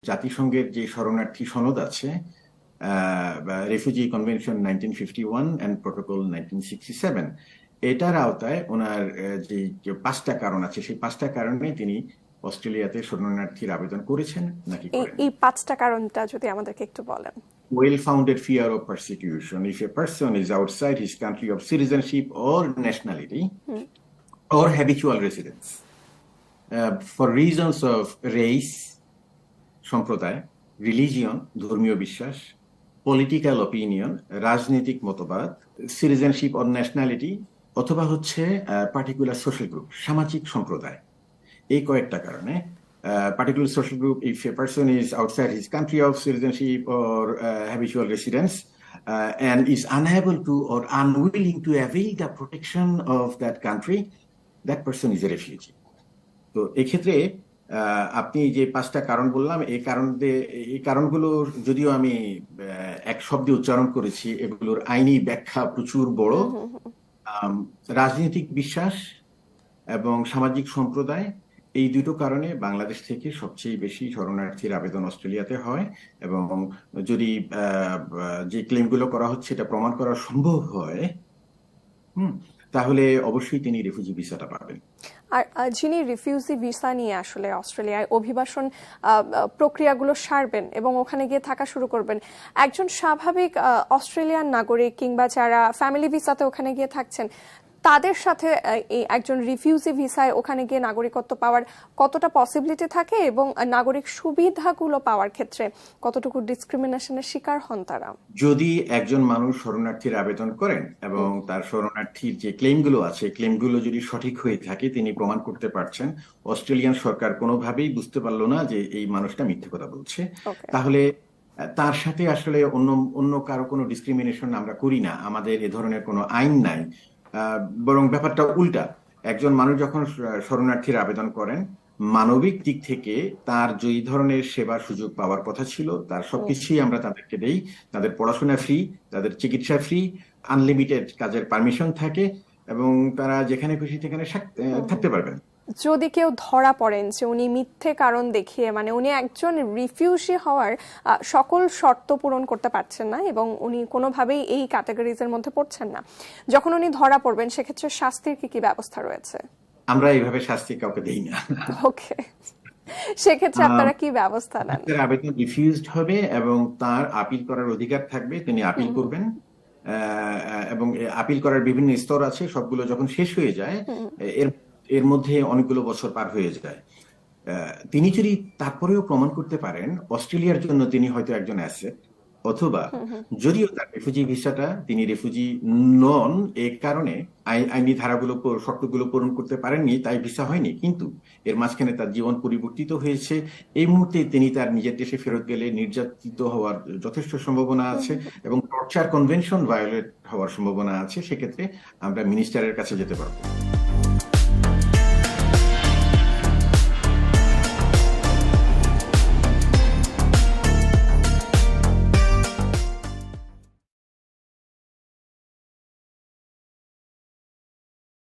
জাতিসংঘের যে শরণার্থী সনদ আছে, রেফিউজি কনভেনশন 1951 অ্যান্ড প্রোটোকল 1967, এটার আওতায় ওনার যে 5টা কারণ আছে, সেই 5টা কারণে তিনি অস্ট্রেলিয়াতে শরণার্থীর আবেদন করেছেন নাকি করেন। এই 5টা কারণটা যদি আমাদেরকে একটু বলেন। Well-founded fear of persecution if a person is outside his country of citizenship or nationality or habitual residence for reasons of race, সম্প্রদায়, রিলিজিয়ন, ধর্মীয় বিশ্বাস, পলিটিক্যাল অপিনিয়ন, রাজনৈতিক মতবাদ, সিটিজেনশিপ অর ন্যাশনালিটি, অথবা হচ্ছে পার্টিকুলার সোশ্যাল গ্রুপ, সামাজিক সম্প্রদায়। এই কয়েকটা কারণে particular social group, if a person is outside his country of citizenship or habitual residence and is unable to or unwilling to avail the protection of that country, that person is a refugee. তো এক্ষেত্রে আপনি যে 5টা কারণ বললাম, এই কারণগুলো যদিও আমি এক শব্দে উচ্চারণ করেছি, এগুলোর আইনি ব্যাখ্যা প্রচুর বড়। রাজনৈতিক বিশ্বাস এবং সামাজিক সম্প্রদায়, এই দুটো কারণে বাংলাদেশ থেকে সবচেয়ে বেশি শরণার্থীর আবেদন অস্ট্রেলিয়াতে হয়। এবং যদি যে ক্লেমগুলো করা হচ্ছে এটা প্রমাণ করা সম্ভব হয়, তাহলে অবশ্যই তিনি রিফিউজি ভিসাটা পাবেন। আর যিনি রিফিউজি ভিসা নিয়ে আসলে অস্ট্রেলিয়ায় অভিবাসন প্রক্রিয়াগুলো সারবেন এবং ওখানে গিয়ে থাকা শুরু করবেন, একজন স্বাভাবিক অস্ট্রেলিয়ান নাগরিক কিংবা যারা ফ্যামিলি ভিসাতে ওখানে গিয়ে থাকছেন, তাদের সাথে একজন রিফিউজি ভিসায় ওখানে গিয়ে নাগরিকত্ব পাওয়ার কতটা পসিবিলিটি থাকে এবং নাগরিক সুবিধাগুলো পাওয়ার ক্ষেত্রে কতটুকু ডিসক্রিমিনেশনের শিকার হন তারা? যদি একজন মানুষ শরণার্থীর আবেদন করেন এবং তার শরণার্থীর যে ক্লেমগুলো আছে, ক্লেমগুলো যদি সঠিক হয়ে থাকে, তিনি প্রমাণ করতে পারছেন, অস্ট্রেলিয়ান সরকার কোনোভাবেই বুঝতে পারলো না যে এই মানুষটা মিথ্যে কথা বলছে, তাহলে তার সাথে আসলে অন্য কারো কোনো ডিসক্রিমিনেশন আমরা করি না। আমাদের এ ধরনের কোনো আইন নাই। বরং ব্যাপারটা উল্টা। একজন মানুষ যখন শরণার্থীর আবেদন করেন, মানবিক দিক থেকে তার যে ধরনের সেবা সুযোগ পাওয়ার কথা ছিল তার সবকিছুই আমরা তাদেরকে দেই। তাদের পড়াশোনা ফ্রি, তাদের চিকিৎসা ফ্রি, আনলিমিটেড কাজের পারমিশন থাকে এবং তারা যেখানে খুশি সেখানে থাকতে পারবেন। যদি কেউ ধরা পড়েন যে উনি মিথ্যে কারণ দেখিয়ে, মানে উনি একজন রিফিউজি হওয়ার সকল শর্ত পূরণ করতে পারছেন না এবং উনি কোনোভাবেই এই ক্যাটাগরিজের মধ্যে পড়ছেন না, যখন উনি ধরা পড়বেন সেক্ষেত্রে শাস্তির কি ব্যবস্থা রয়েছে? আমরা এইভাবে শাস্তি কাউকে দেই না। ওকে, সেক্ষেত্রে আপনারা কি ব্যবস্থা নেন? আবেদন রিফিউজড হবে এবং তার আপিল করার অধিকার থাকবে, তিনি আপিল করবেন এবং আপিল করার বিভিন্ন স্তর আছে, সবগুলো যখন শেষ হয়ে যায়, এর মধ্যে অনেকগুলো বছর পার হয়ে যায়, তিনি যদি তারপরেও প্রমাণ করতে পারেন অস্ট্রেলিয়ার জন্য তিনি হয়তো একজন অ্যাসেট, অথবা যদিও তার রেফিউজি ভিসাটা, তিনি রেফিউজি নন, এই কারণে আইনি ধারাগুলো শর্তগুলো পূরণ করতে পারেননি, তাই ভিসা হয়নি, কিন্তু এর মাঝখানে তার জীবন পরিবর্তিত হয়েছে, এই মুহূর্তে তিনি তার নিজের দেশে ফেরত গেলে নির্যাতিত হওয়ার যথেষ্ট সম্ভাবনা আছে এবং টর্চার কনভেনশন ভায়োলেট হওয়ার সম্ভাবনা আছে, সেক্ষেত্রে আমরা মিনিস্টারের কাছে যেতে পারবো।